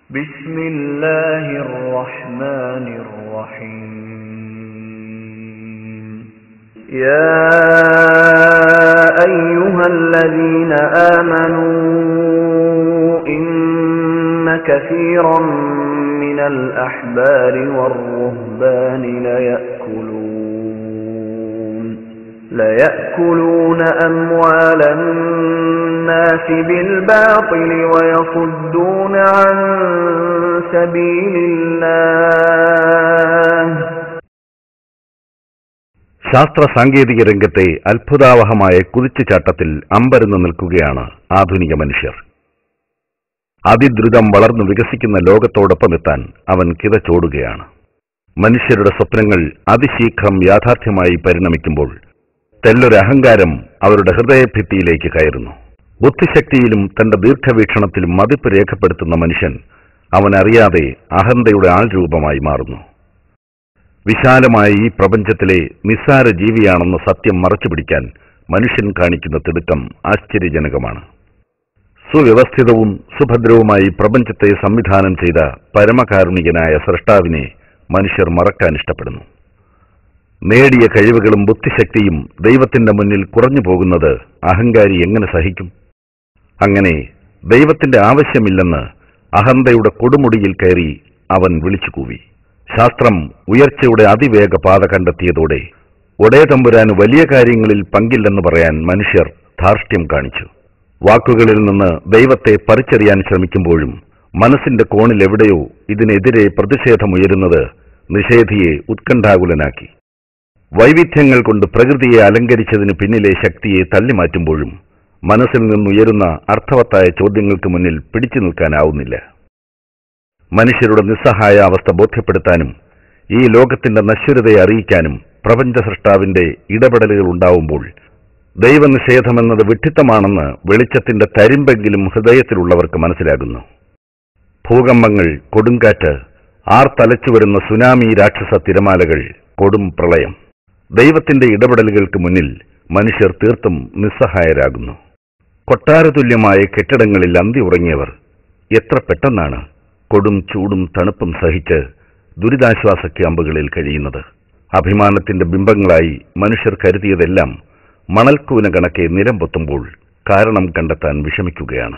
بسم الله الرحمن الرحيم يا أيها الذين آمنوا إن كثيرا من الأحبار والرهبان ليأكلون أموال الناس بالباطل ويصدون عن سبيل الله. ശാസ്ത്ര സാങ്കേതിക രംഗത്തെ അത്ഭുതാവഹമായ കുതിച്ചുചാട്ടത്തിൽ അമ്പരന്ന് നിൽക്കുകയാണ് ആധുനിക മനുഷ്യർ. അതിദ്രുതം വളർന്നു വികസിക്കുന്ന ലോകത്തോടൊപ്പം എത്താൻ അവൻ കിതച്ചോടുകയാണ്. മനുഷ്യരുടെ സ്വപ്നങ്ങൾ അതിശീഘ്രം യാഥാർത്ഥ്യമായി പരിണമിക്കുമ്പോൾ തെല്ലൊരു അഹങ്കാരം അവരുടെ ഹൃദയഭിത്തിയിലേക്ക് കയറുന്നു. ബുദ്ധിശക്തിയിലും തന്റെ ദീർഘവീക്ഷണത്തിലും മതിപ്പ് രേഖപ്പെടുത്തുന്ന മനുഷ്യൻ അവനറിയാതെ അഹന്തയുടെ ആൾരൂപമായി മാറുന്നു. വിശാലമായ ഈ പ്രപഞ്ചത്തിലെ നിസ്സാര ജീവിയാണെന്ന സത്യം മറച്ചുപിടിക്കാൻ മനുഷ്യൻ കാണിക്കുന്ന തിടുക്കം ആശ്ചര്യജനകമാണ്. സുവ്യവസ്ഥിതവും സുഭദ്രവുമായി പ്രപഞ്ചത്തെ സംവിധാനം ചെയ്ത പരമകാരുണികനായ സ്രഷ്ടാവിനെ മനുഷ്യർ മറക്കാൻ ഇഷ്ടപ്പെടുന്നു. നേടിയ കഴിവുകളും ബുദ്ധിശക്തിയും ദൈവത്തിന്റെ മുന്നിൽ കുറഞ്ഞു പോകുന്നത് അഹങ്കാരി എങ്ങനെ സഹിക്കും? അങ്ങനെ ദൈവത്തിന്റെ ആവശ്യമില്ലെന്ന് അഹന്തയുടെ കൊടുമുടിയിൽ കയറി അവൻ വിളിച്ചുകൂവി. ശാസ്ത്രം ഉയർച്ചയുടെ അതിവേഗ പാത കണ്ടെത്തിയതോടെ ഒടേതമ്പുരാന് വലിയ കാര്യങ്ങളിൽ പങ്കില്ലെന്ന് പറയാൻ മനുഷ്യർ ധാർഷ്ട്യം കാണിച്ചു. വാക്കുകളിൽ നിന്ന് ദൈവത്തെ പറിച്ചറിയാൻ ശ്രമിക്കുമ്പോഴും മനസ്സിന്റെ കോണിലെവിടെയോ ഇതിനെതിരെ പ്രതിഷേധമുയരുന്നത് നിഷേധിയെ ഉത്കണ്ഠാകുലനാക്കി. വൈവിധ്യങ്ങൾ കൊണ്ട് പ്രകൃതിയെ അലങ്കരിച്ചതിന് പിന്നിലെ ശക്തിയെ തള്ളിമാറ്റുമ്പോഴും മനസ്സിൽ നിന്നുയരുന്ന അർത്ഥവത്തായ ചോദ്യങ്ങൾക്ക് മുന്നിൽ പിടിച്ചു നിൽക്കാനാവുന്നില്ല. മനുഷ്യരുടെ നിസ്സഹായ അവസ്ഥ ബോധ്യപ്പെടുത്താനും ഈ ലോകത്തിന്റെ നശ്വരതയെ അറിയിക്കാനും പ്രപഞ്ച സൃഷ്ടാവിന്റെ ഇടപെടലുകൾ ഉണ്ടാവുമ്പോൾ ദൈവനിഷേധമെന്നത് വിഡ്ഢിത്തമാണെന്ന് വെളിച്ചത്തിന്റെ തരിമ്പെങ്കിലും ഹൃദയത്തിലുള്ളവർക്ക് മനസ്സിലാകുന്നു. ഭൂകമ്പങ്ങൾ, കൊടുങ്കാറ്റ്, ആർത്തലച്ചുവരുന്ന സുനാമി രാക്ഷസ തിരമാലകൾ, കൊടും പ്രളയം, ദൈവത്തിന്റെ ഇടപെടലുകൾക്ക് മുന്നിൽ മനുഷ്യർ തീർത്തും നിസ്സഹായരാകുന്നു. കൊട്ടാരതുല്യമായ കെട്ടിടങ്ങളിൽ അന്തി ഉറങ്ങിയവർ എത്ര പെട്ടെന്നാണ് കൊടും ചൂടും തണുപ്പും സഹിച്ച് ദുരിതാശ്വാസ ക്യാമ്പുകളിൽ കഴിയുന്നത്. അഭിമാനത്തിന്റെ ബിംബങ്ങളായി മനുഷ്യർ കരുതിയതെല്ലാം മണൽക്കൂന കണക്കെ നിലം പൊത്തുമ്പോൾ കാരണം കണ്ടെത്താൻ വിഷമിക്കുകയാണ്.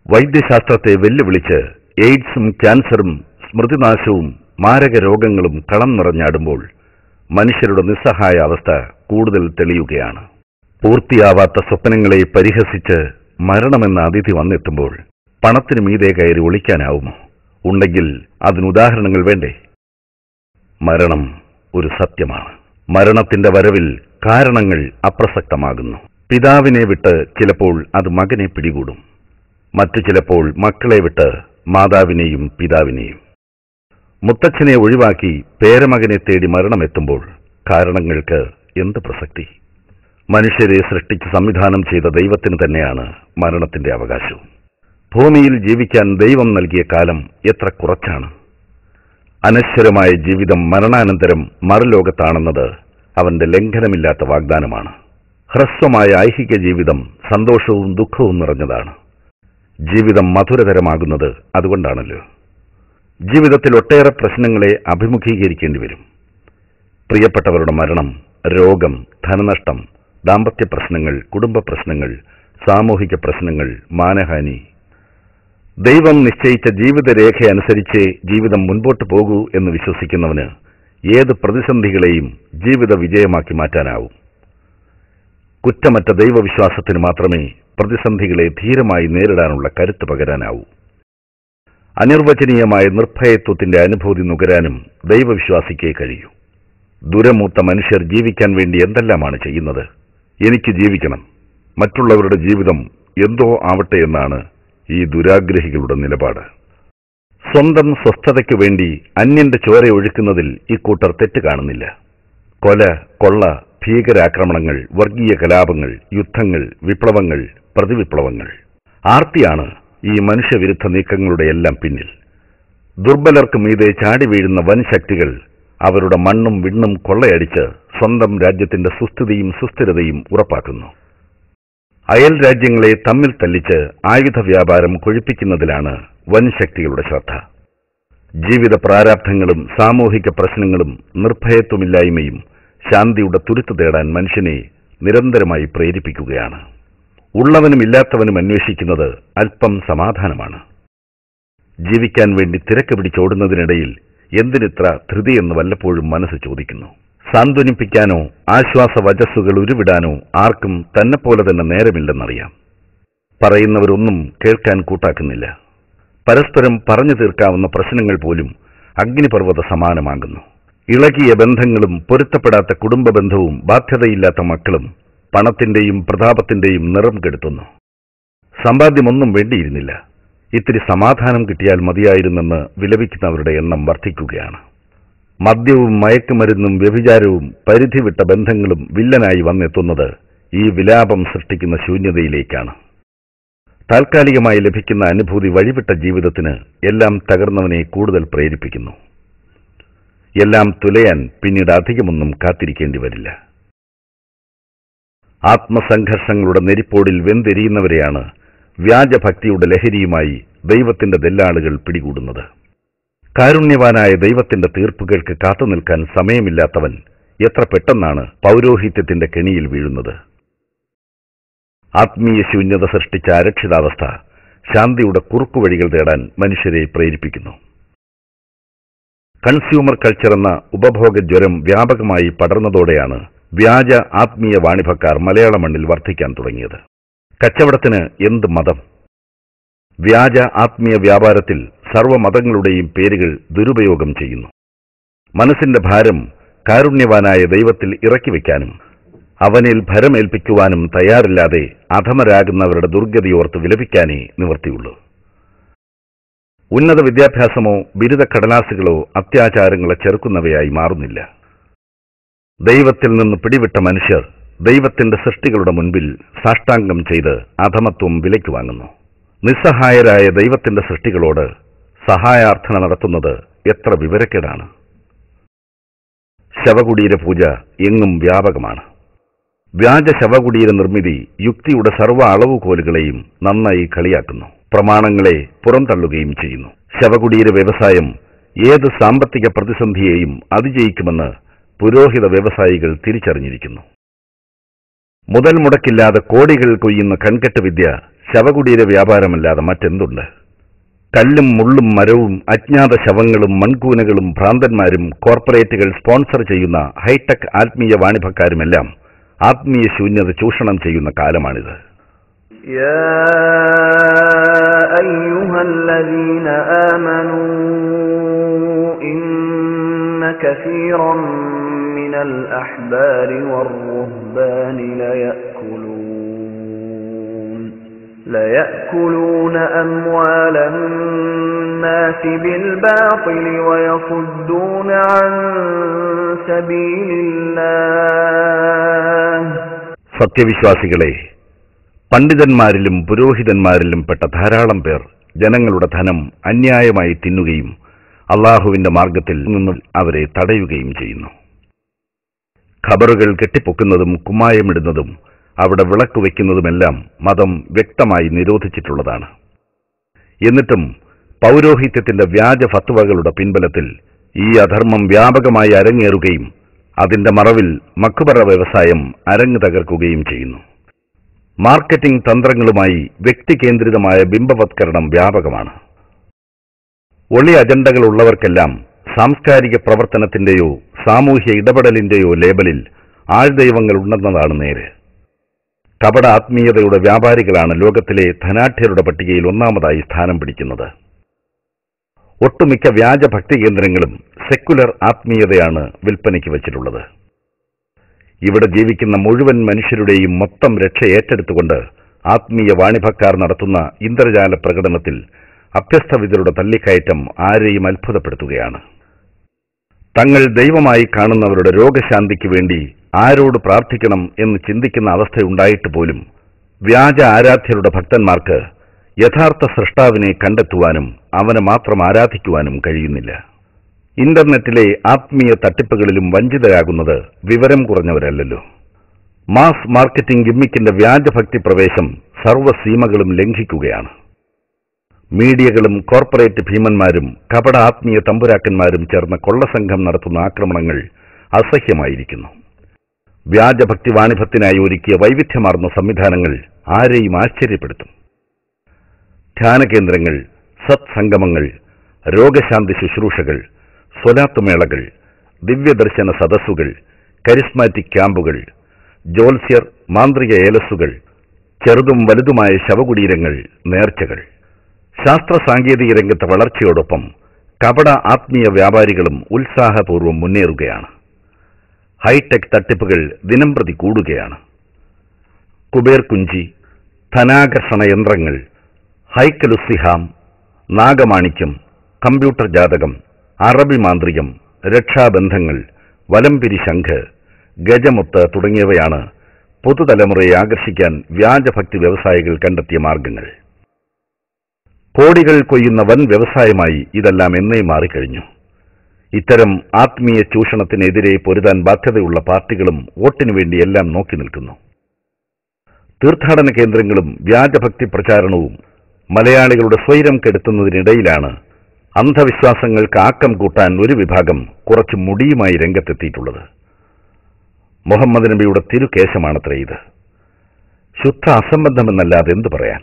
വൈദ്യശാസ്ത്രത്തെ വെല്ലുവിളിച്ച് എയ്ഡ്സും ക്യാൻസറും സ്മൃതിനാശവും മാരക രോഗങ്ങളും കളം നിറഞ്ഞാടുമ്പോൾ മനുഷ്യരുടെ നിസ്സഹായ അവസ്ഥ കൂടുതൽ തെളിയുകയാണ്. പൂർത്തിയാവാത്ത സ്വപ്നങ്ങളെ പരിഹസിച്ച് മരണമെന്ന അതിഥി വന്നെത്തുമ്പോൾ പണത്തിനു മീതെ കയറി ഒളിക്കാനാവുമോ? ഉണ്ടെങ്കിൽ അതിനുദാഹരണങ്ങൾ വേണ്ടേ? മരണം ഒരു സത്യമാണ്. മരണത്തിന്റെ വരവിൽ കാരണങ്ങൾ അപ്രസക്തമാകുന്നു. പിതാവിനെ വിട്ട് ചിലപ്പോൾ അത് മകനെ പിടികൂടും, മറ്റു ചിലപ്പോൾ മക്കളെ വിട്ട് മാതാവിനെയും പിതാവിനെയും. മുത്തച്ഛനെ ഒഴിവാക്കി പേരമകനെ തേടി മരണമെത്തുമ്പോൾ കാരണങ്ങൾക്ക് എന്ത് പ്രസക്തി? മനുഷ്യരെ സൃഷ്ടിച്ച് സംവിധാനം ചെയ്ത ദൈവത്തിന് തന്നെയാണ് മരണത്തിന്റെ അവകാശവും. ഭൂമിയിൽ ജീവിക്കാൻ ദൈവം നൽകിയ കാലം എത്ര കുറച്ചാണ്. അനശ്വരമായ ജീവിതം മരണാനന്തരം മറുലോകത്താണെന്നത് അവന്റെ ലംഘനമില്ലാത്ത വാഗ്ദാനമാണ്. ഹ്രസ്വമായ ഐഹിക ജീവിതം സന്തോഷവും ദുഃഖവും നിറഞ്ഞതാണ്. ജീവിതം മധുരതരമാകുന്നത് അതുകൊണ്ടാണല്ലോ. ജീവിതത്തിൽ ഒട്ടേറെ പ്രശ്നങ്ങളെ അഭിമുഖീകരിക്കേണ്ടി വരും. പ്രിയപ്പെട്ടവരുടെ മരണം, രോഗം, ധനനഷ്ടം, ദാമ്പത്യ പ്രശ്നങ്ങൾ, കുടുംബ പ്രശ്നങ്ങൾ, സാമൂഹിക പ്രശ്നങ്ങൾ, മാനഹാനി. ദൈവം നിശ്ചയിച്ച ജീവിതരേഖ അനുസരിച്ചേ ജീവിതം മുൻപോട്ട് പോകൂ എന്ന് വിശ്വസിക്കുന്നവന് ഏത് പ്രതിസന്ധികളെയും ജീവിത വിജയമാക്കി മാറ്റാനാവും. കുറ്റമറ്റ ദൈവവിശ്വാസത്തിന് മാത്രമേ പ്രതിസന്ധികളെ ധീരമായി നേരിടാനുള്ള കരുത്ത് പകരാനാവൂ. അനിർവചനീയമായ നിർഭയത്വത്തിന്റെ അനുഭൂതി നുകരാനും ദൈവവിശ്വാസിക്കേ കഴിയൂ. ദുരമൂത്ത മനുഷ്യർ ജീവിക്കാൻ വേണ്ടി എന്തെല്ലാമാണ് ചെയ്യുന്നത്? എനിക്ക് ജീവിക്കണം, മറ്റുള്ളവരുടെ ജീവിതം എന്തോ ആവട്ടെ എന്നാണ് ഈ ദുരാഗ്രഹികളുടെ നിലപാട്. സ്വന്തം സ്വസ്ഥതയ്ക്കു വേണ്ടി അന്യന്റെ ചോര ഒഴുക്കുന്നതിൽ ഇക്കൂട്ടർ തെറ്റ് കാണുന്നില്ല. കൊല, കൊള്ള, ഭീകരാക്രമണങ്ങൾ, വർഗീയ കലാപങ്ങൾ, യുദ്ധങ്ങൾ, വിപ്ലവങ്ങൾ, പ്രതിവിപ്ലവങ്ങൾ. ആർത്തിയാണ് ഈ മനുഷ്യവിരുദ്ധ നീക്കങ്ങളുടെ എല്ലാം പിന്നിൽ. ദുർബലർക്ക് മീതെ ചാടി വീഴുന്ന വൻ ശക്തികൾ അവരുടെ മണ്ണും വിണ്ണും കൊള്ളയടിച്ച് സ്വന്തം രാജ്യത്തിന്റെ സുസ്ഥിതിയും സുസ്ഥിരതയും ഉറപ്പാക്കുന്നു. അയൽ രാജ്യങ്ങളെ തമ്മിൽ തല്ലിച്ച് ആയുധ വ്യാപാരം കൊഴിപ്പിക്കുന്നതിലാണ് വൻ ശക്തികളുടെ ശ്രദ്ധ. ജീവിത പ്രാരാബ്ധങ്ങളും സാമൂഹിക പ്രശ്നങ്ങളും നിർഭയത്വമില്ലായ്മയും ശാന്തിയുടെ തുരുത്ത് തേടാൻ മനുഷ്യനെ നിരന്തരമായി പ്രേരിപ്പിക്കുകയാണ്. ഉള്ളവനും ഇല്ലാത്തവനും അന്വേഷിക്കുന്നത് അല്പം സമാധാനമാണ്. ജീവിക്കാൻ വേണ്ടി തിരക്ക് പിടിച്ചോടുന്നതിനിടയിൽ എന്തിനിത്ര ധൃതിയെന്ന് വല്ലപ്പോഴും മനസ്സ് ചോദിക്കുന്നു. സാന്ത്വനിപ്പിക്കാനോ ആശ്വാസവചസ്സുകൾ ഉരുവിടാനോ ആർക്കും തന്നെപ്പോലെ തന്നെ നേരമില്ലെന്നറിയാം. പറയുന്നവരൊന്നും കേൾക്കാൻ കൂട്ടാക്കുന്നില്ല. പരസ്പരം പറഞ്ഞു തീർക്കാവുന്ന പ്രശ്നങ്ങൾ പോലും അഗ്നിപർവ്വത സമാനമാകുന്നു. ഇളകിയ ബന്ധങ്ങളും പൊരുത്തപ്പെടാത്ത കുടുംബ ബന്ധവും ബാധ്യതയില്ലാത്ത മക്കളും പണത്തിന്റെയും പ്രതാപത്തിന്റെയും നിറം കെടുത്തുന്നു. സമ്പാദ്യമൊന്നും വേണ്ടിയിരുന്നില്ല, ഇത്തിരി സമാധാനം കിട്ടിയാൽ മതിയായിരുന്നെന്ന് വിലപിക്കുന്നവരുടെ എണ്ണം വർദ്ധിക്കുകയാണ്. മദ്യവും മയക്കുമരുന്നും വ്യഭിചാരവും പരിധിവിട്ട ബന്ധങ്ങളും വില്ലനായി വന്നെത്തുന്നത് ഈ വിലാപം സൃഷ്ടിക്കുന്ന ശൂന്യതയിലേക്കാണ്. താൽക്കാലികമായി ലഭിക്കുന്ന അനുഭൂതി വഴിവിട്ട ജീവിതത്തിന് എല്ലാം തകർന്നവനെ കൂടുതൽ പ്രേരിപ്പിക്കുന്നു. എല്ലാം തുലയാൻ പിന്നീട് അധികമൊന്നും കാത്തിരിക്കേണ്ടി വരില്ല. ആത്മസംഘർഷങ്ങളുടെ നെരിപ്പോടിൽ വെന്തെരിയുന്നവരെയാണ് വ്യാജഭക്തിയുടെ ലഹരിയുമായി ദൈവത്തിന്റെ ദല്ലാളുകൾ പിടികൂടുന്നത്. കാരുണ്യവാനായ ദൈവത്തിന്റെ തീർപ്പുകൾക്ക് കാത്തുനിൽക്കാൻ സമയമില്ലാത്തവൻ എത്ര പെട്ടെന്നാണ് പൗരോഹിത്യത്തിന്റെ കെണിയിൽ വീഴുന്നത്. ആത്മീയ ശൂന്യത സൃഷ്ടിച്ച അരക്ഷിതാവസ്ഥ ശാന്തിയുടെ കുറുക്കുവഴികൾ തേടാൻ മനുഷ്യരെ പ്രേരിപ്പിക്കുന്നു. കൺസ്യൂമർ കൾച്ചർ എന്ന ഉപഭോഗ ജ്വരം വ്യാപകമായി പടർന്നതോടെയാണ് വ്യാജ ആത്മീയ വാണിഭക്കാർ മലയാള മണ്ണിൽ വർദ്ധിക്കാൻ തുടങ്ങിയത്. കച്ചവടത്തിന് എന്ത് മതം? വ്യാജ ആത്മീയ വ്യാപാരത്തിൽ സർവ്വമതങ്ങളുടെയും പേരുകൾ ദുരുപയോഗം ചെയ്യുന്നു. മനസ്സിന്റെ ഭാരം കാരുണ്യവാനായ ദൈവത്തിൽ ഇറക്കിവെക്കാനും അവനിൽ ഭരമേൽപ്പിക്കുവാനും തയ്യാറില്ലാതെ അധമരാകുന്നവരുടെ ദുർഗതിയോർത്ത് വിലപിക്കാനേ നിവൃത്തിയുള്ളൂ. ഉന്നത വിദ്യാഭ്യാസമോ ബിരുദ കടലാസുകളോ അത്യാചാരങ്ങളെ ചെറുക്കുന്നവയായി മാറുന്നില്ല. ദൈവത്തിൽ നിന്ന് പിടിവിട്ട മനുഷ്യർ ദൈവത്തിന്റെ സൃഷ്ടികളുടെ മുൻപിൽ സാഷ്ടാംഗം ചെയ്ത് അധമത്വം വിലയ്ക്ക് വാങ്ങുന്നു. നിസ്സഹായരായ ദൈവത്തിന്റെ സൃഷ്ടികളോട് സഹായാർത്ഥന നടത്തുന്നത് എത്ര വിവരക്കേടാണ്. ശവകുടീര പൂജ എങ്ങും വ്യാപകമാണ്. വ്യാജ ശവകുടീര നിർമ്മിതി യുക്തിയുടെ സർവ്വ അളവുകോലുകളെയും നന്നായി കളിയാക്കുന്നു. പ്രമാണങ്ങളെ പുറന്തള്ളുകയും ചെയ്യുന്നു. ശവകുടീര വ്യവസായം ഏത് സാമ്പത്തിക പ്രതിസന്ധിയെയും അതിജയിക്കുമെന്ന് പുരോഹിത വ്യവസായികൾ തിരിച്ചറിഞ്ഞിരിക്കുന്നു. മുതൽ മുടക്കില്ലാതെ കോടികൾ കൊയ്യുന്ന കൺകെട്ട് വിദ്യ ശവകുടീര വ്യാപാരമല്ലാതെ മറ്റെന്തുണ്ട്? കല്ലും മുള്ളും മരവും അജ്ഞാത ശവങ്ങളും മൺകൂനകളും ഭ്രാന്തന്മാരും കോർപ്പറേറ്റുകൾ സ്പോൺസർ ചെയ്യുന്ന ഹൈടെക് ആത്മീയ വാണിഭക്കാരുമെല്ലാം ആത്മീയ ശൂന്യത ചൂഷണം ചെയ്യുന്ന കാലമാണിത്. يا أيها الذين آمنوا إن كثيرا من الأحبار والرهبان ليأكلون أموال الناس بالباطل ويصدون عن سبيل الله. സത്യവിശ്വാസികളെ, പണ്ഡിതന്മാരിലും പുരോഹിതന്മാരിലും പെട്ട ധാരാളം പേർ ജനങ്ങളുടെ ധനം അന്യായമായി തിന്നുകയും അള്ളാഹുവിന്റെ മാർഗത്തിൽ നിന്നും അവരെ തടയുകയും ചെയ്യുന്നു. ഖബറുകൾ കെട്ടിപ്പൊക്കുന്നതും കുമ്മായമിടുന്നതും അവിടെ വിളക്ക് വയ്ക്കുന്നതുമെല്ലാം മതം വ്യക്തമായി നിരോധിച്ചിട്ടുള്ളതാണ്. എന്നിട്ടും പൗരോഹിത്യത്തിന്റെ വ്യാജ ഫത്വകളുടെ പിൻബലത്തിൽ ഈ അധർമ്മം വ്യാപകമായി അരങ്ങേറുകയും അതിന്റെ മറവിൽ മഖ്ബറ വ്യവസായം അരങ്ങ് തകർക്കുകയും ചെയ്യുന്നു. മാർക്കറ്റിംഗ് തന്ത്രങ്ങളുമായി വ്യക്തികേന്ദ്രിതമായ ബിംബവത്കരണം വ്യാപകമാണ്. ഒളി അജണ്ടകളുള്ളവർക്കെല്ലാം സാംസ്കാരിക പ്രവർത്തനത്തിന്റെയോ സാമൂഹ്യ ഇടപെടലിന്റെയോ ലേബലിൽ ആൾദൈവങ്ങൾ ഉണ്ടെന്നതാണ് നേര്. കപട ആത്മീയതയുടെ വ്യാപാരികളാണ് ലോകത്തിലെ ധനാഢ്യരുടെ പട്ടികയിൽ ഒന്നാമതായി സ്ഥാനം പിടിക്കുന്നത്. ഒട്ടുമിക്ക വ്യാജ ഭക്തി കേന്ദ്രങ്ങളും സെക്കുലർ ആത്മീയതയാണ് വിൽപ്പനയ്ക്ക് വച്ചിട്ടുള്ളത്. ഇവിടെ ജീവിക്കുന്ന മുഴുവൻ മനുഷ്യരുടെയും മൊത്തം രക്ഷ ഏറ്റെടുത്തുകൊണ്ട് ആത്മീയ വാണിഭക്കാർ നടത്തുന്ന ഇന്ദ്രജാല പ്രകടനത്തിൽ അഭ്യസ്തവിദ്യരുടെ തല്ലിക്കയറ്റം ആരെയും അത്ഭുതപ്പെടുത്തുകയാണ്. തങ്ങൾ ദൈവമായി കാണുന്നവരുടെ രോഗശാന്തിക്ക് വേണ്ടി ആരോട് പ്രാർത്ഥിക്കണം എന്ന് ചിന്തിക്കുന്ന അവസ്ഥയുണ്ടായിട്ട് പോലും വ്യാജ ആരാധ്യരുടെ ഭക്തന്മാർക്ക് യഥാർത്ഥ സൃഷ്ടാവിനെ കണ്ടെത്തുവാനും അവനെ മാത്രം ആരാധിക്കുവാനും കഴിയുന്നില്ല. ഇന്റർനെറ്റിലെ ആത്മീയ തട്ടിപ്പുകളിലും വഞ്ചിതരാകുന്നത് വിവരം കുറഞ്ഞവരല്ലല്ലോ. മാസ് മാർക്കറ്റിംഗ് ഗിമ്മിക്കിന്റെ വ്യാജഭക്തി പ്രവേശം സർവ്വസീമകളും ലംഘിക്കുകയാണ്. മീഡിയകളും കോർപ്പറേറ്റ് ഭീമന്മാരും കപട ആത്മീയ തമ്പുരാക്കന്മാരും ചേർന്ന കൊള്ളസംഘം നടത്തുന്ന ആക്രമണങ്ങൾ അസഹ്യമായിരിക്കുന്നു. വ്യാജഭക്തി വാണിഭത്തിനായി ഒരുക്കിയ വൈവിധ്യമാർന്ന സംവിധാനങ്ങൾ ആരെയും ആശ്ചര്യപ്പെടുത്തും. ധ്യാനകേന്ദ്രങ്ങൾ, സത്സംഗമങ്ങൾ, രോഗശാന്തി ശുശ്രൂഷകൾ, സ്വലാത്തുമേളകൾ, ദിവ്യദർശന സദസ്സുകൾ, കരിസ്മാറ്റിക് ക്യാമ്പുകൾ, ജ്യോത്സ്യർ, മാന്ത്രിക ഏലസ്സുകൾ, ചെറുതും വലുതുമായ ശവകുടീരങ്ങൾ, നേർച്ചകൾ. ശാസ്ത്ര സാങ്കേതിക രംഗത്തെ വളർച്ചയോടൊപ്പം കപട ആത്മീയ വ്യാപാരികളും ഉത്സാഹപൂർവ്വം മുന്നേറുകയാണ്. ഹൈടെക് തട്ടിപ്പുകൾ ദിനംപ്രതി കൂടുകയാണ്. കുബേർ കുഞ്ചി, ധനാകർഷണ യന്ത്രങ്ങൾ, ഹൈക്കലുസിഹാം, നാഗമാണിക്യം, കമ്പ്യൂട്ടർ ജാതകം, അറബി മാന്ത്രികം, രക്ഷാബന്ധങ്ങൾ, വലംപിരി ശംഖ്, ഗജമുത്ത് തുടങ്ങിയവയാണ് പുതുതലമുറയെ ആകർഷിക്കാൻ വ്യാജഭക്തി വ്യവസായികൾ കണ്ടെത്തിയ മാർഗങ്ങൾ. കോടികൾ കൊയ്യുന്ന വൻ വ്യവസായമായി ഇതെല്ലാം എന്നേ മാറിക്കഴിഞ്ഞു. ഇത്തരം ആത്മീയ ചൂഷണത്തിനെതിരെ പൊരുതാൻ ബാധ്യതയുള്ള പാർട്ടികളും വോട്ടിനു വേണ്ടി എല്ലാം നോക്കി നിൽക്കുന്നു. തീർത്ഥാടന കേന്ദ്രങ്ങളും വ്യാജഭക്തി പ്രചാരണവും മലയാളികളുടെ സ്വൈരം കെടുത്തുന്നതിനിടയിലാണ് അന്ധവിശ്വാസങ്ങൾക്ക് ആക്കം കൂട്ടാൻ ഒരു വിഭാഗം കുറച്ച് മുടിയുമായി രംഗത്തെത്തിയിട്ടുള്ളത്. മുഹമ്മദ് നബിയുടെ തിരുകേശമാണത്രേ ഇത്. ശുദ്ധ അസംബന്ധമെന്നല്ലാതെ എന്തു പറയാൻ?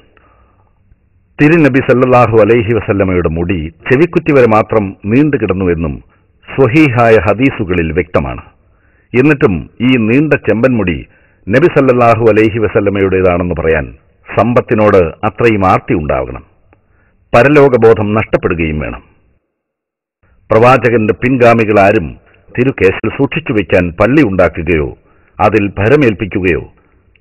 തിരുനബി സല്ലല്ലാഹു അലൈഹി വസല്ലമയുടെ മുടി ചെവിക്കുറ്റി വരെ മാത്രം നീണ്ടുകിടന്നുവെന്നും സ്വഹീഹായ ഹദീസുകളിൽ വ്യക്തമാണ്. എന്നിട്ടും ഈ നീണ്ട ചെമ്പൻമുടി നബി സല്ലല്ലാഹു അലൈഹി വസല്ലമയുടേതാണെന്ന് പറയാൻ സമ്പത്തിനോട് അത്രയും ആർത്തി ഉണ്ടാകണം. പരലോകബോധം നഷ്ടപ്പെടുകയും വേണം. പ്രവാചകന്റെ പിൻഗാമികളാരും തിരുകേശിൽ സൂക്ഷിച്ചു വയ്ക്കാൻ പള്ളി ഉണ്ടാക്കുകയോ അതിൽ ഭരമേൽപ്പിക്കുകയോ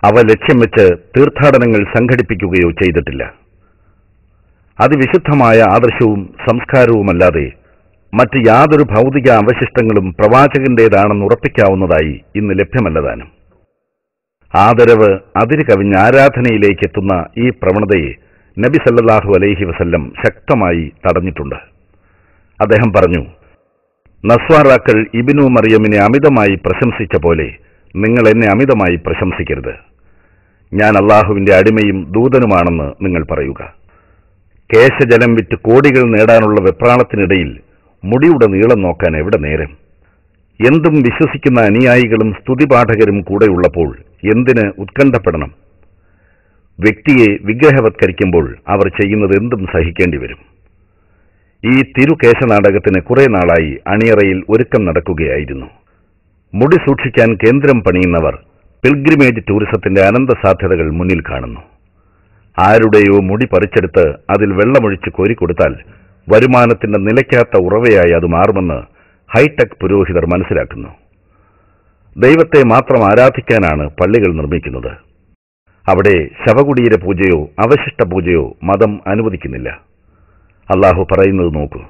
അവ ലക്ഷ്യം വെച്ച് തീർത്ഥാടനങ്ങൾ സംഘടിപ്പിക്കുകയോ ചെയ്തിട്ടില്ല. അതിവിശുദ്ധമായ ആദർശവും സംസ്കാരവുമല്ലാതെ മറ്റ് യാതൊരു ഭൗതിക അവശിഷ്ടങ്ങളും പ്രവാചകന്റേതാണെന്ന് ഉറപ്പിക്കാവുന്നതായി ഇന്ന് ലഭ്യമല്ലതാനും. ആദരവ് അതിര് കവിഞ്ഞ ആരാധനയിലേക്ക് എത്തുന്ന ഈ പ്രവണതയെ നബി സല്ലല്ലാഹു അലൈഹി വസല്ലം ശക്തമായി തടഞ്ഞിട്ടുണ്ട്. അദ്ദേഹം പറഞ്ഞു, നസ്വാറാക്കൾ ഇബ്നു മറിയമിനെ അമിതമായി പ്രശംസിച്ച പോലെ നിങ്ങൾ എന്നെ അമിതമായി പ്രശംസിക്കരുത്. ഞാൻ അള്ളാഹുവിന്റെ അടിമയും ദൂതനുമാണെന്ന് നിങ്ങൾ പറയുക. കേശജലം വിറ്റ് കോടികൾ നേടാനുള്ള വെപ്രാളത്തിനിടയിൽ മുടിയുടെ നീളം നോക്കാൻ എവിടെ നേരം? എന്തും വിശ്വസിക്കുന്ന അനുയായികളും സ്തുതിപാഠകരും കൂടെയുള്ളപ്പോൾ എന്തിന് ഉത്കണ്ഠപ്പെടണം? വ്യക്തിയെ വിഗ്രഹവത്കരിക്കുമ്പോൾ അവർ ചെയ്യുന്നത് എന്തും സഹിക്കേണ്ടി വരും. ഈ തിരുകേശനാടകത്തിന് കുറെ നാളായി അണിയറയിൽ ഒരുക്കം നടക്കുകയായിരുന്നു. മുടി സൂക്ഷിക്കാൻ കേന്ദ്രം പണിയുന്നവർ പിൽഗ്രിമേജ് ടൂറിസത്തിന്റെ അനന്ത സാധ്യതകൾ മുന്നിൽ കാണുന്നു. ആരുടെയോ മുടി പറിച്ചെടുത്ത് അതിൽ വെള്ളമൊഴിച്ച് കോരിക്കൊടുത്താൽ വരുമാനത്തിന്റെ നിലയ്ക്കാത്ത ഉറവയായി അത് മാറുമെന്ന് ഹൈടെക് പുരോഹിതർ മനസ്സിലാക്കുന്നു. ദൈവത്തെ മാത്രം ആരാധിക്കാനാണ് പള്ളികൾ നിർമ്മിക്കുന്നത്. അവിടെ ശവകുടീര പൂജയോ അവശിഷ്ട പൂജയോ മതം അനുവദിക്കുന്നില്ല. അള്ളാഹു പറയുന്നത് നോക്കൂ,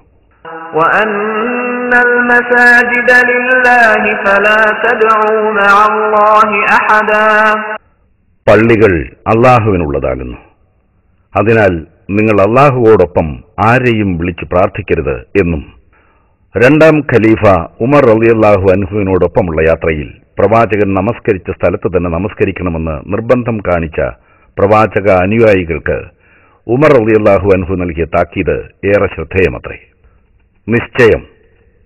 പള്ളികൾ അള്ളാഹുവിനുള്ളതാകുന്നു. അതിനാൽ നിങ്ങൾ അള്ളാഹുവോടൊപ്പം ആരെയും വിളിച്ചു പ്രാർത്ഥിക്കരുത് എന്നും രണ്ടാം ഖലീഫ ഉമർ റളിയല്ലാഹു അൻഹുവിനോടൊപ്പമുള്ള യാത്രയിൽ പ്രവാചകൻ നമസ്കരിച്ച സ്ഥലത്ത് തന്നെ നമസ്കരിക്കണമെന്ന് നിർബന്ധം കാണിച്ച പ്രവാചക അനുയായികൾക്ക് ഉമർ റളിയല്ലാഹു അൻഹു നൽകിയ താക്കീത് ഏറെ ശ്രദ്ധേയമത്രേ. നിശ്ചയം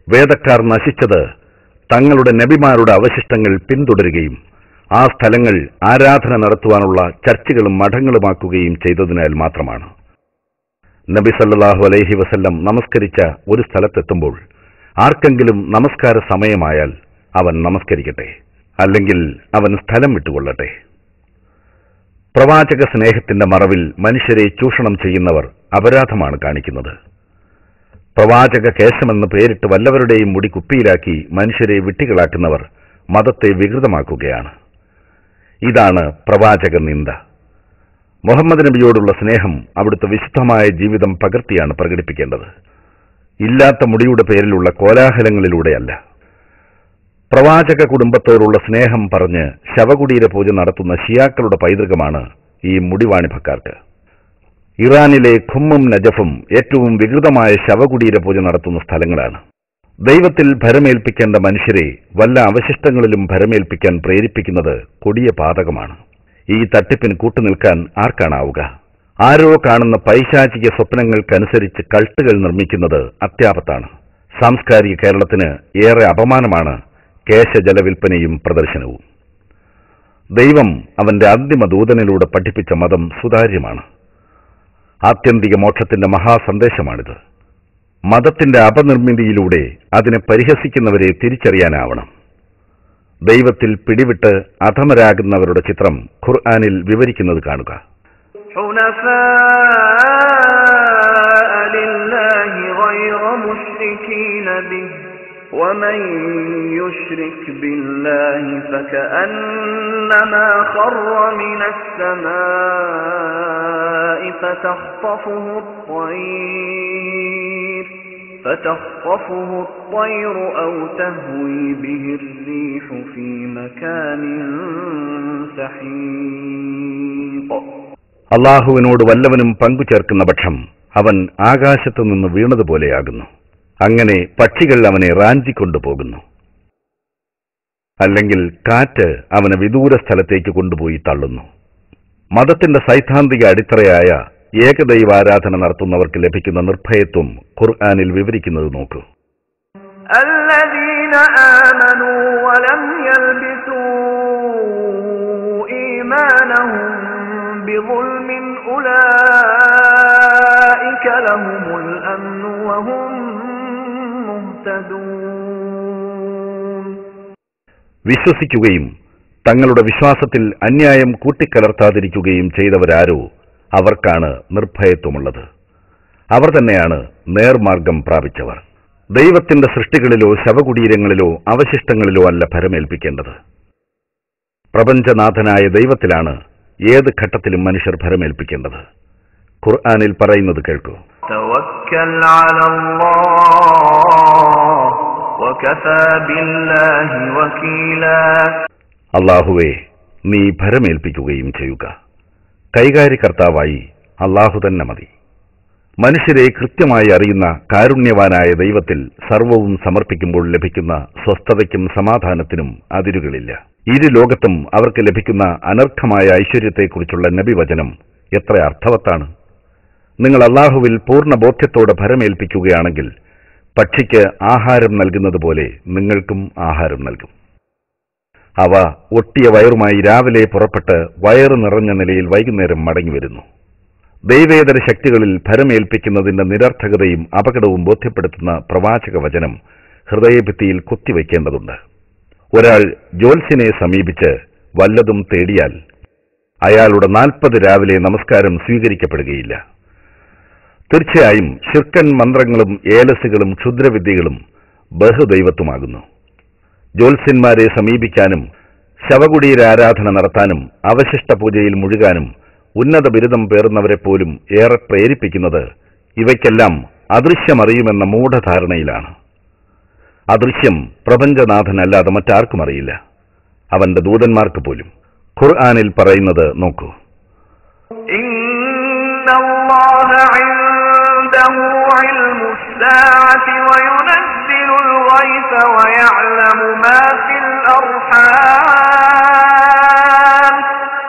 വേദക്കാർ നശിച്ചത് തങ്ങളുടെ നബിമാരുടെ അവശിഷ്ടങ്ങൾ പിന്തുടരുകയും ആ സ്ഥലങ്ങൾ ആരാധന നടത്തുവാനുള്ള ചർച്ചുകളും മഠങ്ങളുമാക്കുകയും ചെയ്തതിനാൽ മാത്രമാണ്. നബി സല്ലല്ലാഹു അലൈഹി വസല്ലം നമസ്കരിച്ച ഒരു സ്ഥലത്തെത്തുമ്പോൾ ആർക്കെങ്കിലും നമസ്കാര സമയമായാൽ അവൻ നമസ്കരിക്കട്ടെ, അല്ലെങ്കിൽ അവൻ സ്ഥലം വിട്ടുകൊള്ളട്ടെ. പ്രവാചക സ്നേഹത്തിന്റെ മറവിൽ മനുഷ്യരെ ചൂഷണം ചെയ്യുന്നവർ അപരാധമാണ് കാണിക്കുന്നത്. പ്രവാചക കേശമെന്ന് പേരിട്ട് വല്ലവരുടെയും മുടി കുപ്പിയിലാക്കി മനുഷ്യരെ വിട്ടികളാക്കുന്നവർ മതത്തെ വികൃതമാക്കുകയാണ്. ഇതാണ് പ്രവാചക നിന്ദ. മുഹമ്മദ് നബിയോടുള്ള സ്നേഹം അവിടുത്തെ വിശുദ്ധമായ ജീവിതം പകർത്തിയാണ് പ്രകടിപ്പിക്കേണ്ടത്, ഇല്ലാത്ത മുടിയുടെ പേരിലുള്ള കോലാഹലങ്ങളിലൂടെയല്ല. പ്രവാചക കുടുംബത്തോടുള്ള സ്നേഹം പറഞ്ഞ് ശവകുടീര പൂജ നടത്തുന്ന ഷിയാക്കളുടെ പൈതൃകമാണ് ഈ മുടിവാണിഭക്കാർക്ക്. ഇറാനിലെ ഖുമ്മും നജഫും ഏറ്റവും വികൃതമായ ശവകുടീര പൂജ നടത്തുന്ന സ്ഥലങ്ങളാണ്. ദൈവത്തിൽ ഭരമേൽപ്പിക്കേണ്ട മനുഷ്യരെ വല്ല അവശിഷ്ടങ്ങളിലും ഭരമേൽപ്പിക്കാൻ പ്രേരിപ്പിക്കുന്നത് കൊടിയ പാതകമാണ്. ഈ തട്ടിപ്പിന് കൂട്ടുനിൽക്കാൻ ആർക്കാണാവുക? ആരോ കാണുന്ന പൈശാചിക സ്വപ്നങ്ങൾക്കനുസരിച്ച് കൾട്ടുകൾ നിർമ്മിക്കുന്നത് അത്യാപത്താണ്. സാംസ്കാരിക കേരളത്തിന് ഏറെ അപമാനമാണ് കേശജലവിൽപ്പനയും പ്രദർശനവും. ദൈവം അവന്റെ അന്തിമ ദൂതനിലൂടെ പഠിപ്പിച്ച മതം സുതാര്യമാണ്. ആത്യന്തിക മോക്ഷത്തിന്റെ മഹാസന്ദേശമാണിത്. മതത്തിന്റെ അപനിർമ്മിതിയിലൂടെ അതിനെ പരിഹസിക്കുന്നവരെ തിരിച്ചറിയാനാവണം. ദൈവത്തിൽ പിടിവിട്ട് അധമരാകുന്നവരുടെ ചിത്രം ഖുർആനിൽ വിവരിക്കുന്നത് കാണുക. ومن يشرك بالله فكأنما خر من السماء فتخطفه الطير أو تهوي به الريح في مكان سحيق. അല്ലാഹുവിനോട് വല്ലവനും പങ്കുചേർക്കുന്ന പക്ഷം അവൻ ആകാശത്തു നിന്ന് വീണതുപോലെയാകുന്നു. അങ്ങനെ പക്ഷികൾ അവനെ റാഞ്ചിക്കൊണ്ടുപോകുന്നു. അല്ലെങ്കിൽ കാറ്റ് അവനെ വിദൂര സ്ഥലത്തേക്ക് കൊണ്ടുപോയി തള്ളുന്നു. മതത്തിന്റെ സൈദ്ധാന്തിക അടിത്തറയായ ഏകദൈവാരാധന നടത്തുന്നവർക്ക് ലഭിക്കുന്ന നിർഭയത്വം ഖുർആനിൽ വിവരിക്കുന്നത് നോക്കൂ. الذين آمنوا ولم يلبسوا إيمانهم بظلم أولئك لهم الأمن وهم مهتدون. വിശ്വസിക്കുകയും തങ്ങളുടെ വിശ്വാസത്തിൽ അന്യായം കൂട്ടിക്കലർത്താതിരിക്കുകയും ചെയ്തവരാരോ അവർക്കാണ് നിർഭയത്വമുള്ളത്. അവർ തന്നെയാണ് നേർമാർഗം പ്രാപിച്ചവർ. ദൈവത്തിന്റെ സൃഷ്ടികളിലോ ശവകുടീരങ്ങളിലോ അവശിഷ്ടങ്ങളിലോ അല്ല ഭരമേൽപ്പിക്കേണ്ടത്. പ്രപഞ്ചനാഥനായ ദൈവത്തിലാണ് ഏത് ഘട്ടത്തിലും മനുഷ്യർ ഭരമേൽപ്പിക്കേണ്ടത്. ഖുർആനിൽ പറയുന്നത് കേൾക്കൂ. തവക്കൽ അലല്ലാഹ് വകഫാ ബില്ലാഹി വകീലാ. അല്ലാഹുവേ, നീ ഭരമേൽപ്പിക്കുകയും ചെയ്യുക. കൈകാര്യകർത്താവായി അല്ലാഹു തന്നെ മതി. മനുഷ്യരെ കൃത്യമായി അറിയുന്ന കാരുണ്യവാനായ ദൈവത്തിൽ സർവവും സമർപ്പിക്കുമ്പോൾ ലഭിക്കുന്ന സ്വസ്ഥതയ്ക്കും സമാധാനത്തിനും അതിരുകളില്ല. ഇരു ലോകത്തും അവർക്ക് ലഭിക്കുന്ന അനർഘമായ ഐശ്വര്യത്തെക്കുറിച്ചുള്ള നബിവചനം എത്ര അർത്ഥവത്താണ്. നിങ്ങൾ അല്ലാഹുവിൽ പൂർണ്ണ ബോധ്യത്തോടെ ഭരമേൽപ്പിക്കുകയാണെങ്കിൽ പക്ഷിക്ക് ആഹാരം നൽകുന്നത് പോലെ നിങ്ങൾക്കും ആഹാരം നൽകും. അവ ഒട്ടിയ വയറുമായി രാവിലെ പുറപ്പെട്ട് വയറ് നിറഞ്ഞ നിലയിൽ വൈകുന്നേരം മടങ്ങിവരുന്നു. ദൈവേതര ശക്തികളിൽ ഭരമേൽപ്പിക്കുന്നതിന്റെ നിരർത്ഥകതയും അപകടവും ബോധ്യപ്പെടുത്തുന്ന പ്രവാചക വചനം ഹൃദയഭിത്തിയിൽ കുത്തിവയ്ക്കേണ്ടതുണ്ട്. ഒരാൾ ജ്യോത്സ്യനെ സമീപിച്ച് വല്ലതും തേടിയാൽ അയാളുടെ 40 രാവിലെ നമസ്കാരം സ്വീകരിക്കപ്പെടുകയില്ല. തീർച്ചയായും ശിർക്കൻ മന്ത്രങ്ങളും ഏലസുകളും ക്ഷുദ്രവിദ്യകളും ബഹുദൈവത്വമാകുന്നു. ജ്യോത്സ്യന്മാരെ സമീപിക്കാനും ശവകുടീര ആരാധന നടത്താനും അവശിഷ്ട പൂജയിൽ മുഴുകാനും ഉന്നത ബിരുദം പേറുന്നവരെ പോലും ഏറെ പ്രേരിപ്പിക്കുന്നത് ഇവയ്ക്കെല്ലാം അദൃശ്യമറിയുമെന്ന മൂഢധാരണയിലാണ്. അദൃശ്യം പ്രപഞ്ചനാഥനല്ലാതെ മറ്റാർക്കും അറിയില്ല, അവന്റെ ദൂതന്മാർക്ക് പോലും. ഖുർആനിൽ പറയുന്നത് നോക്കൂ. ഇന്നല്ലാഹ ഇൻദഹു ഇൽമുസ് സാഅതി വയുനസ്സിലുൽ ഗൈസ വയഅലമു മാ ഫിൽ അർഹാം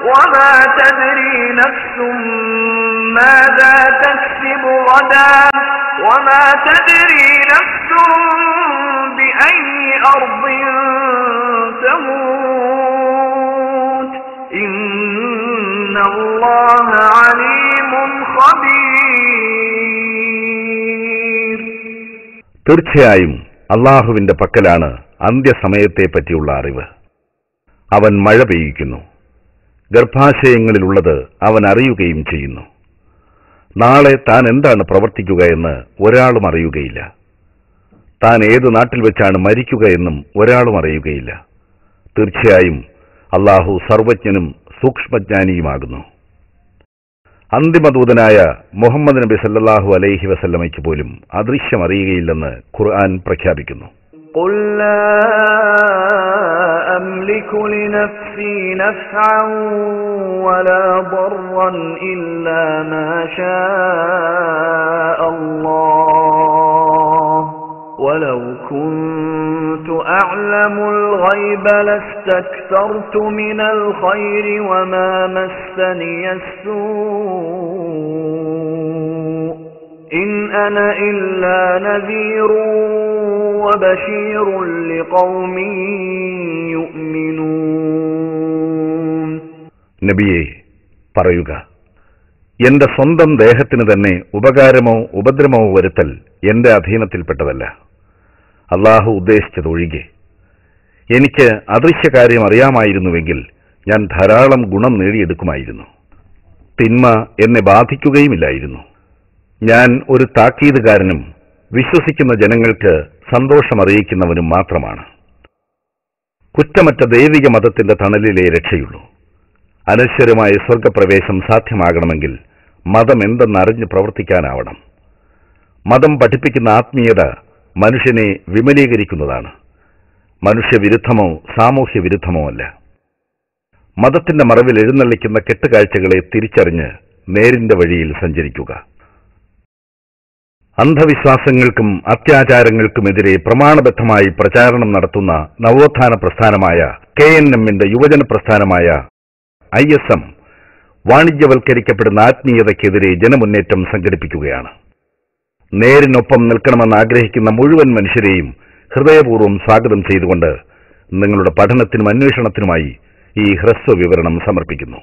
വമാ തദ്രി നഫ്സും മാദാ തക്സിബു ഗദാൻ വമാ തദ്രി നഫ്സും ബിഅയ്യി അർദിൻ തമൂത് ഇന്നല്ലാഹ അലീമുൻ ഖബീർ. തീർച്ചയായും അല്ലാഹുവിന്റെ പക്കലാണ് അന്ത്യസമയത്തെ പറ്റിയുള്ള അറിവ്. അവൻ മഴ പെയ്യിക്കുന്നു. ഗർഭാശയങ്ങളിലുള്ളത് അവൻ അറിയുകയും ചെയ്യുന്നു. നാളെ താൻ എന്താണ് പ്രവർത്തിക്കുക എന്ന് ഒരാളും അറിയുകയില്ല. താൻ ഏത് നാട്ടിൽ വെച്ചാണ് മരിക്കുക എന്നും ഒരാളും അറിയുകയില്ല. തീർച്ചയായും അല്ലാഹു സർവജ്ഞനും സൂക്ഷ്മജ്ഞാനിയുമാകുന്നു. അന്തിമദൂതനായ മുഹമ്മദ് നബി സല്ലല്ലാഹു അലൈഹി വസല്ലമയ്ക്ക് പോലും അദൃശ്യം അറിയുകയില്ലെന്ന് ഖുർആൻ പ്രഖ്യാപിക്കുന്നു. ഖുൽ ലാ അംലികു ലിനഫ്സി നഫ്അൻ വലാ ദർറൻ ഇല്ലാ മാ ശാഅ അല്ലാഹ് വലൗ കുൻതു أعلم الغيب لاستكثرت من الخير وما مسني السوء إن أنا إلا نذير وبشير لقوم يؤمنون. നബിയേ, പറയുക, എന്റെ സ്വന്തം ദേഹത്തിന് തന്നെ ഉപകാരമോ ഉപദ്രവമോ വരുത്തൽ എന്റെ അധീനത്തിൽപ്പെട്ടതല്ല, അള്ളാഹു ഉദ്ദേശിച്ചതൊഴികെ. എനിക്ക് അദൃശ്യകാര്യം അറിയാമായിരുന്നുവെങ്കിൽ ഞാൻ ധാരാളം ഗുണം നേടിയെടുക്കുമായിരുന്നു. തിന്മ എന്നെ ബാധിക്കുകയുമില്ലായിരുന്നു. ഞാൻ ഒരു താക്കീതുകാരനും വിശ്വസിക്കുന്ന ജനങ്ങൾക്ക് സന്തോഷമറിയിക്കുന്നവനും മാത്രമാണ്. കുറ്റമറ്റ ദൈവിക മതത്തിന്റെ തണലിലെ രക്ഷയുള്ളൂ. അനശ്വരമായ സ്വർഗപ്രവേശം സാധ്യമാകണമെങ്കിൽ മതം എന്തെന്നറിഞ്ഞ് പ്രവർത്തിക്കാനാവണം. മതം പഠിപ്പിക്കുന്ന ആത്മീയത മനുഷ്യനെ വിമലീകരിക്കുന്നതാണ്. മനുഷ്യവിരുദ്ധമോ സാമൂഹ്യ വിരുദ്ധമോ അല്ല. മതത്തിന്റെ മറവിൽ എഴുന്നള്ളിക്കുന്ന കെട്ടുകാഴ്ചകളെ തിരിച്ചറിഞ്ഞ് നേരിന്റെ വഴിയിൽ സഞ്ചരിക്കുക. അന്ധവിശ്വാസങ്ങൾക്കും അത്യാചാരങ്ങൾക്കുമെതിരെ പ്രമാണബദ്ധമായി പ്രചാരണം നടത്തുന്ന നവോത്ഥാന പ്രസ്ഥാനമായ KNMന്റെ യുവജന പ്രസ്ഥാനമായ ISM വാണിജ്യവൽക്കരിക്കപ്പെടുന്ന ആത്മീയതയ്ക്കെതിരെ ജനമുന്നേറ്റം സംഘടിപ്പിക്കുകയാണ്. നേരിനൊപ്പം നിൽക്കണമെന്ന് ആഗ്രഹിക്കുന്ന മുഴുവൻ മനുഷ്യരെയും ഹൃദയപൂർവ്വം സ്വാഗതം ചെയ്തുകൊണ്ട് നിങ്ങളുടെ പഠനത്തിനും അന്വേഷണത്തിനുമായി ഈ ഹ്രസ്വ വിവരണം സമർപ്പിക്കുന്നു.